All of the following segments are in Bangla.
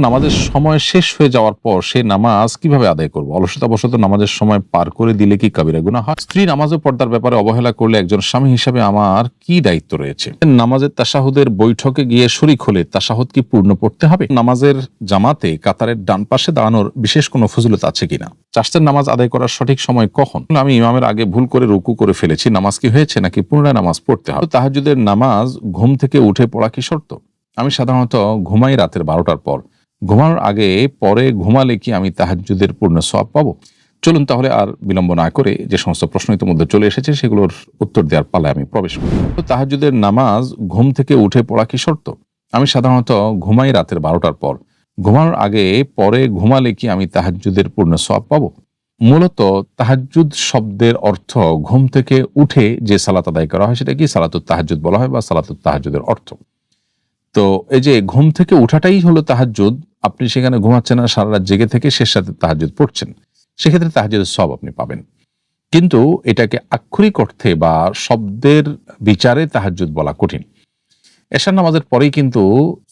নামাজের সময় শেষ হয়ে যাওয়ার পর সে নামাজ কিভাবে আদায় করবো? অলসতাবশত নামাজের সময় পার করে দিলে কি কাবিরা গুনাহ হয়? স্ত্রী নামাজ ও পর্দার ব্যাপারে অবহেলা করলে একজন স্বামী হিসেবে আমার কি দায়িত্ব রয়েছে? নামাজের তাশাহুদের বৈঠকে গিয়ে শরীক হলে তাশাহুদ কি পূর্ণ পড়তে হবে? নামাজের জামাতে কাতারের ডান পাশে দাঁড়ানোর বিশেষ কোনো ফজিলত আছে কিনা? চাষের নামাজ আদায় করার সঠিক সময় কখন? আমি ইমামের আগে ভুল করে রুকু করে ফেলেছি, নামাজ কি হয়েছে নাকি পুনরায় নামাজ পড়তে হবে? তাহাজ্জুদের নামাজ ঘুম থেকে উঠে পড়া কি শর্ত? আমি সাধারণত ঘুমাই রাতের 12টার পর। ঘুমানোর আগে পরে ঘুমালে কি আমি তাহাজ্জুদের পূর্ণ সওয়াব পাবো? চলুন তাহলে আর বিলম্ব না করে যে সমস্ত প্রশ্ন ইতিমধ্যে চলে এসেছে সেগুলোর উত্তর দেওয়ার পালায় আমি প্রবেশ করি। তাহাজ্জুদের নামাজ ঘুম থেকে উঠে পড়া কি শর্ত? আমি সাধারণত ঘুমাই রাতের 12টার পর। ঘুমানোর আগে পরে ঘুমালে কি আমি তাহাজ্জুদের পূর্ণ সওয়াব পাবো? মূলত তাহাজ্জুদ শব্দের অর্থ ঘুম থেকে উঠে যে সালাত আদায় করা হয় সেটা কি সালাতুত তাহাজ্জুদ বলা হয় বা সালাতুত তাহাজ্জুদের অর্থ। তো এই যে ঘুম থেকে উঠাটাই হলো তাহাজ্জুদ, আপনি সেখানে ঘুমাচ্ছেন না, সারা রাত জেগে থেকে শেষ রাতে তাহাজ্জুদ পড়ছেন, সেক্ষেত্রে তাহাজ্জুদের সওয়াব আপনি পাবেন। কিন্তু এটাকে আক্ষরিক অর্থে বা শব্দের বিচারে তাহাজ্জুদ বলা কঠিন। এশার নামাজের পরেই কিন্তু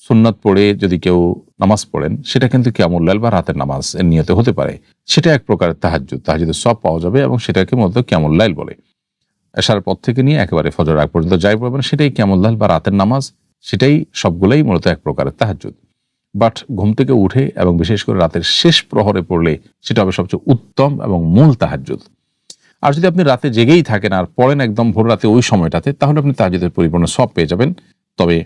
সুন্নাত পড়ে যদি কেউ নামাজ পড়েন সেটা কিন্তু কিয়ামুল লাইল বা রাতের নামাজ এর নিয়তে হতে পারে, সেটা এক প্রকারের তাহাজ্জুদ, তাহাজ্জুদের সওয়াব পাওয়া যাবে এবং সেটাকে মূলত কিয়ামুল লাইল বলে। এশার পর থেকে নিয়ে একেবারে ফজর আগ পর্যন্ত যাই পড়বেন সেটাই কিয়ামুল লাইল বা রাতের নামাজ, সেটাই সবগুলাই মূলত এক প্রকারের তাহাজ্জুদ। বাট ঘুম থেকে উঠে এবং বিশেষ করে রাতের শেষ প্রহরে পড়লে সেটা হবে সবচেয়ে উত্তম এবং মূল তাহাজ্জুদ। আর যদি আপনি রাতে জেগেই থাকেন আর পড়েন একদম ভোর রাতে ওই সময়টাতে, তাহলে আপনি তাহাজ্জুদের পরিপূর্ণ সওয়াব পেয়ে যাবেন। তবে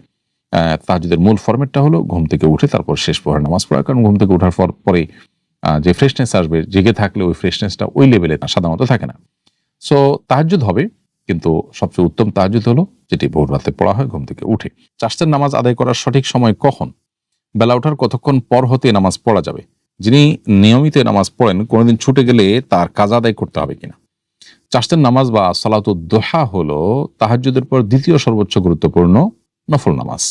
তাহাজ্জুদের মূল ফরম্যাটটা হলো ঘুম থেকে উঠে তারপর শেষ প্রহরে নামাজ পড়া, কারণ ঘুম থেকে ওঠার পরে যে ফ্রেশনেস আসবে, জেগে থাকলে ওই ফ্রেশনেসটা ওই লেভেলে সাধারণত থাকে না। সো তাহাজ্জুদ হবে, কিন্তু সবচেয়ে উত্তম তাহাজ্জুদ হলো যেটি ভোর রাতে পড়া হয় ঘুম থেকে উঠে। চাষের নামাজ আদায় করার সঠিক সময় কখন? বেলা ওঠার কতক্ষণ পর হতে নামাজ পড়া যাবে? যিনি নিয়মিত নামাজ পড়েন কোনোদিন ছুটে গেলে তার কাজা আদায় করতে হবে কিনা? চাষের নামাজ বা সালাতুদ দোহা হলো তাহাজ্জুদের পর দ্বিতীয় সর্বোচ্চ গুরুত্বপূর্ণ নফল নামাজ।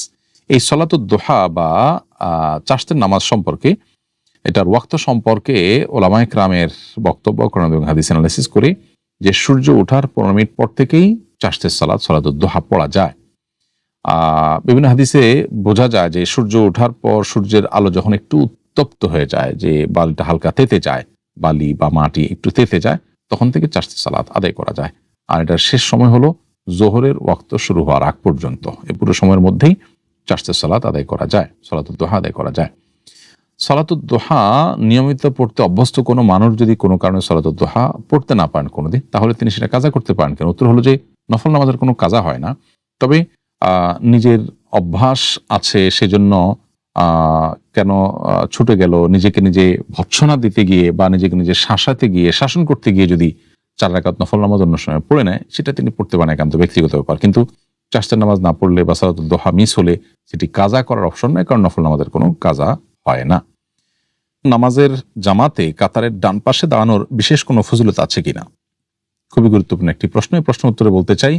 এই সালাতুদ দোহা বা চাষের নামাজ সম্পর্কে, এটার ওয়াক্ত সম্পর্কে ওলামায়ে কেরামের বক্তব্য কোরআন এবং হাদিস অ্যানালাইসিস করে যে সূর্য ওঠার 15 মিনিট পর থেকেই চাষের সালাতুদ দোহা পড়া যায়। বিভিন্ন হাদিসে বোঝা যায় যে সূর্য ওঠার পর সূর্যের আলো যখন একটু উত্তপ্ত হয়ে যায়, যে বালিটা হালকা তেতে যায়, বালি বা মাটি একটু তেতে যায়, তখন থেকে চাষের সালাত আদায় করা যায়। আর এটার শেষ সময় হলো জোহরের ওয়াক্ত শুরু হওয়ার আগ পর্যন্ত। এই পুরো সময়ের মধ্যেই চাষের সালাত আদায় করা যায়, সালাতুদ দোহা আদায় করা যায়। সালাতুদ দোহা নিয়মিত পড়তে অভ্যস্ত কোনো মানুষ যদি কোনো কারণে সালাতুদ দোহা পড়তে না পারেন কোনোদিন, তাহলে তিনি সেটা কাজা করতে পারেন কেন? উত্তর হলো যে নফল নামাজের কোনো কাজা হয় না। তবে নিজের অভ্যাস আছে সেজন্য কেন ছুটে গেল, নিজেকে নিজে ভৎসনা দিতে গিয়ে বা নিজেকে নিজে শাসাতে গিয়ে, শাসন করতে গিয়ে যদি 4 রাকাত নফল নামাজ অন্য সময় পড়ে নেয়, সেটা তিনি পড়তে পারেন, একান্ত ব্যক্তিগত ব্যাপার। কিন্তু চাষের নামাজ না পড়লে বা সালাতুদ দোহা মিস হলে সেটি কাজা করার অপশন নয়, কারণ নফল নামাজের কোনো কাজা হয় না। নামাজের জামাতে কাতারের ডান পাশে দাঁড়ানোর বিশেষ কোনো ফজিলত আছে কিনা? খুবই গুরুত্বপূর্ণ একটি প্রশ্ন। এই প্রশ্ন উত্তরে বলতে চাই,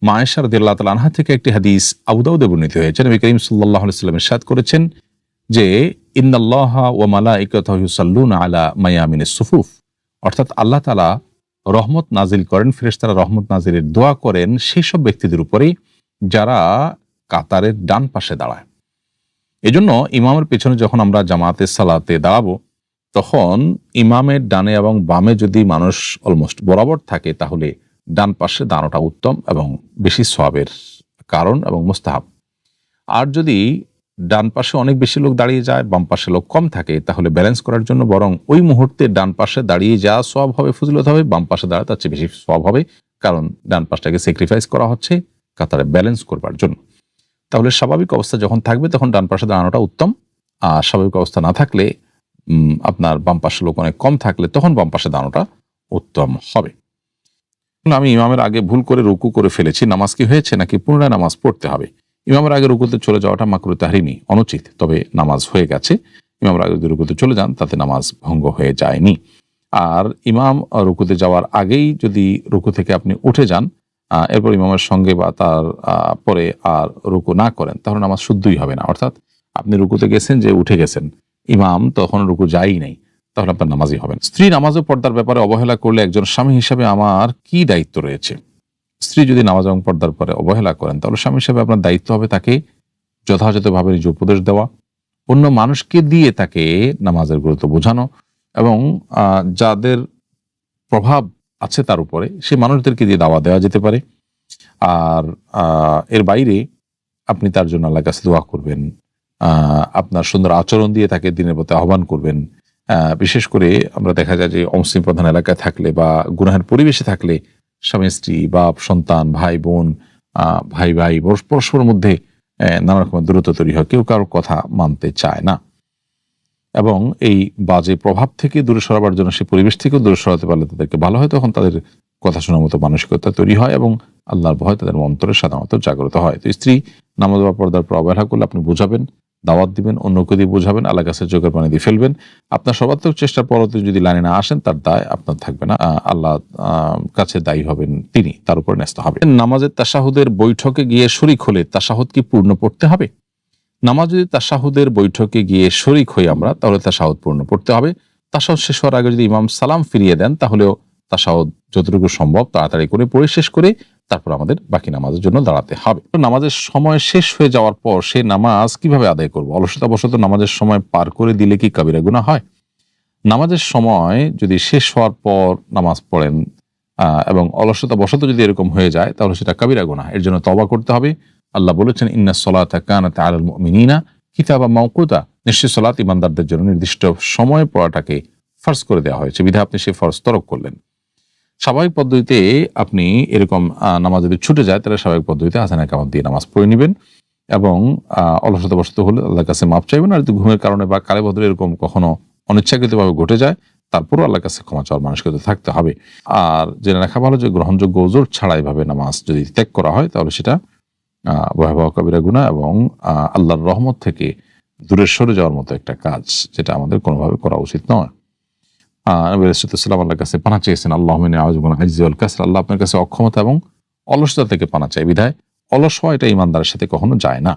মা আয়েশা রাদিয়াল্লাহু তাআলা আনহা থেকে একটি হাদিস আবু দাউদে বর্ণিত হয়েছে। নবী করিম সাল্লাল্লাহু আলাইহি ওয়াসাল্লাম ইরশাদ করেছেন যে ইন্নাল্লাহা ওয়া মালাইকাতাহু ইউসাল্লুনা আলা মায়ামিনিস সুফুফ, অর্থাৎ আল্লাহ তাআলা রহমত নাজিল করেন, ফেরেশতারা রহমত নাজিলের দোয়া করেন সেই সব ব্যক্তিদের উপরে যারা কাতারের ডান পাশে দাঁড়ায়। এজন্য ইমামের পেছনে যখন আমরা জামাতের সালাতে দাঁড়াবো, তখন ইমামের ডানে এবং বামে যদি মানুষ অলমোস্ট বরাবর থাকে, তাহলে ডান পাশে দাঁড়ানোটা উত্তম এবং বেশি সওয়াবের কারণ এবং মুস্তাহাব। আর যদি ডান পাশে অনেক বেশি লোক দাঁড়িয়ে যায়, বাম পাশে লোক কম থাকে, তাহলে ব্যালেন্স করার জন্য বরং ওই মুহূর্তে ডান পাশে দাঁড়িয়ে যা সওয়াব হবে, ফজিলত হবে, বাম পাশে দাঁড়ায় তার চেয়ে বেশি সওয়াব হবে, কারণ ডান পাশটাকে স্যাক্রিফাইস করা হচ্ছে কাতারে ব্যালেন্স করবার জন্য। তাহলে স্বাভাবিক অবস্থা যখন থাকবে তখন ডান পাশে দাঁড়ানোটা উত্তম, আর স্বাভাবিক অবস্থা না থাকলে, আপনার বাম পাশে লোক অনেক কম থাকলে, তখন বাম পাশে দাঁড়ানোটা উত্তম হবে। আমি ইমামের আগে ভুল করে রুকু করে ফেলেছি, নামাজ কি হয়েছে নাকি পুনরায় নামাজ পড়তে হবে? ইমামের আগে রুকুতে চলে যাওয়াটা মাকরুহ তাহরিমি, অনুচিত, তবে নামাজ হয়ে গেছে। ইমামের আগে যদি রুকুতে চলে যান তাতে নামাজ ভঙ্গ হয়ে যায়নি। আর ইমাম রুকুতে যাওয়ার আগেই যদি রুকু থেকে আপনি উঠে যান, এরপর ইমামের সঙ্গে বা তার পরে আর রুকু না করেন, তাহলে নামাজ শুদ্ধই হবে না। অর্থাৎ আপনি রুকুতে গেছেন, যে উঠে গেছেন, ইমাম তখন রুকু যায়ই নাই, তাহলে আপনার নামাজই হবে না। স্ত্রী নামাজ ও পর্দার ব্যাপারে অবহেলা করলে একজন স্বামী হিসেবে আমার কি দায়িত্ব রয়েছে? স্ত্রী যদি নামাজ এবং পর্দার পরে অবহেলা করেন, তাহলে স্বামী হিসেবে আপনার দায়িত্ব হবে তাকে যথাযথভাবে নিজে উপদেশ দেওয়া, অন্য মানুষকে দিয়ে তাকে নামাজের গুরুত্ব বোঝানো এবং যাদের প্রভাব আছে তার উপরে সেই মানুষদেরকে দিয়ে দাওয়া দেওয়া যেতে পারে। আর এর বাইরে আপনি তার জন্য আল্লাহর কাছে দোয়া করবেন, আপনার সুন্দর আচরণ দিয়ে তাকে দিনের পথে আহ্বান করবেন। বিশেষ করে আমরা দেখা যায় যে অমুসলিম প্রধান এলাকায় থাকলে বা গুনাহের পরিবেশে থাকলে স্বামী স্ত্রী, বাপ সন্তান, ভাই বোন, ভাই ভাই পরস্পরের মধ্যে নানা রকমের দূরত্ব তৈরি হয়, কেউ কারোর কথা মানতে চায় না এবং এই বাজে প্রভাব থেকে দূরে সরাবার জন্য সেই পরিবেশ থেকেও দূরে সরাতে পারলে তাদেরকে ভালো হয়। তখন তাদের কথা শোনার মতো মানসিকতা তৈরি হয় এবং আল্লাহর ভয় তাদের অন্তরে সাধারণত জাগ্রত হয়। তো স্ত্রী নামাজ বা পর্দার পর অবহেলা করলে আপনি বোঝাবেন, দাওয়াত দিবেন, অন্যকে দিয়ে বোঝাবেন, আল্লাহর কাছে চোখের পানি দিয়ে ফেলবেন। আপনার সর্বাত্মক চেষ্টার পরতে যদি লাইনে না আসেন তার দায় আপনার থাকবে না, আল্লাহ কাছে দায়ী হবেন তিনি, তার উপর ন্যস্ত হবে। নামাজের তাশাহুদের বৈঠকে গিয়ে শরিক হলে তাশাহুদ কি পূর্ণ পড়তে হবে? নামাজ যদি তাশাহুদের বৈঠকে গিয়ে শরিক হই আমরা, তাহলে তাশাহুদ পূর্ণ পড়তে হবে। তাশাহুদ শেষ হওয়ার আগে যদি ইমাম সালাম ফিরিয়ে দেন তাহলেও তাশাহুদ যতটুকু সম্ভব তাড়াতাড়ি করে পড়ে শেষ করে তারপর আমাদের বাকি নামাজের জন্য দাঁড়াতে হবে। নামাজের সময় শেষ হয়ে যাওয়ার পর সে নামাজ কিভাবে আদায় করব? অলসতাবশত নামাজের সময় পার করে দিলে কি কাবিরা গুনাহ হয়? নামাজের সময় যদি শেষ হওয়ার পর নামাজ পড়েন এবং অলসতাবশত যদি এরকম হয়ে যায় তাহলে সেটা কাবিরা গুনাহ। এর জন্য তওবা করতে হবে। আল্লাহ বলেছেন, ইন্নাস সালাতা কানাত আলাল মুমিনিনা কিতাবাম মাওকুতা, নিশ্চয়ই সালাত ইমানদারদের জন্য নির্দিষ্ট সময় পড়াটাকে ফরজ করে দেওয়া হয়েছে, বিধায় আপনি সেই ফরজ তরক করলেন। স্বাভাবিক পদ্ধতিতে আপনি এরকম নামাজ যদি ছুটে যায় তাহলে স্বাভাবিক পদ্ধতিতে আযান ইকামত দিয়ে নামাজ পড়ে নেবেন এবং অলসতাবশত হলে আল্লাহর কাছে মাপ চাইবেন। আর যদি ঘুমের কারণে বা কালে ভদ্রে এরকম কখনো অনিচ্ছাকৃতভাবে ঘটে যায় তারপরও আল্লাহর কাছে ক্ষমা চাওয়ার মানসিকতা থাকতে হবে। আর জেনে রাখা ভালো যে গ্রহণযোগ্য ওযর ছাড়া এভাবে নামাজ যদি ত্যাগ করা হয় তাহলে সেটা ভয়াবহ কাবিরা গুনাহ এবং আল্লাহর রহমত থেকে দূরে সরে যাওয়ার মতো একটা কাজ, যেটা আমাদের কোনোভাবে করা উচিত নয়। নবী রাসূলুল্লাহ সাল্লাল্লাহু আলাইহি ওয়াসাল্লাম আল্লাহর কাছে পানাহ চেয়েছেন, আল্লাহুম্মা ইন্নী আউযু বিকা মিনাল আজজি ওয়াল কাসল, আল্লাহ আপনার কাছে অক্ষমতা এবং অলসতা থেকে পানাহ চাই। বিধায় অলস হওয়া এটা ঈমানদারের সাথে কখনো যায় না।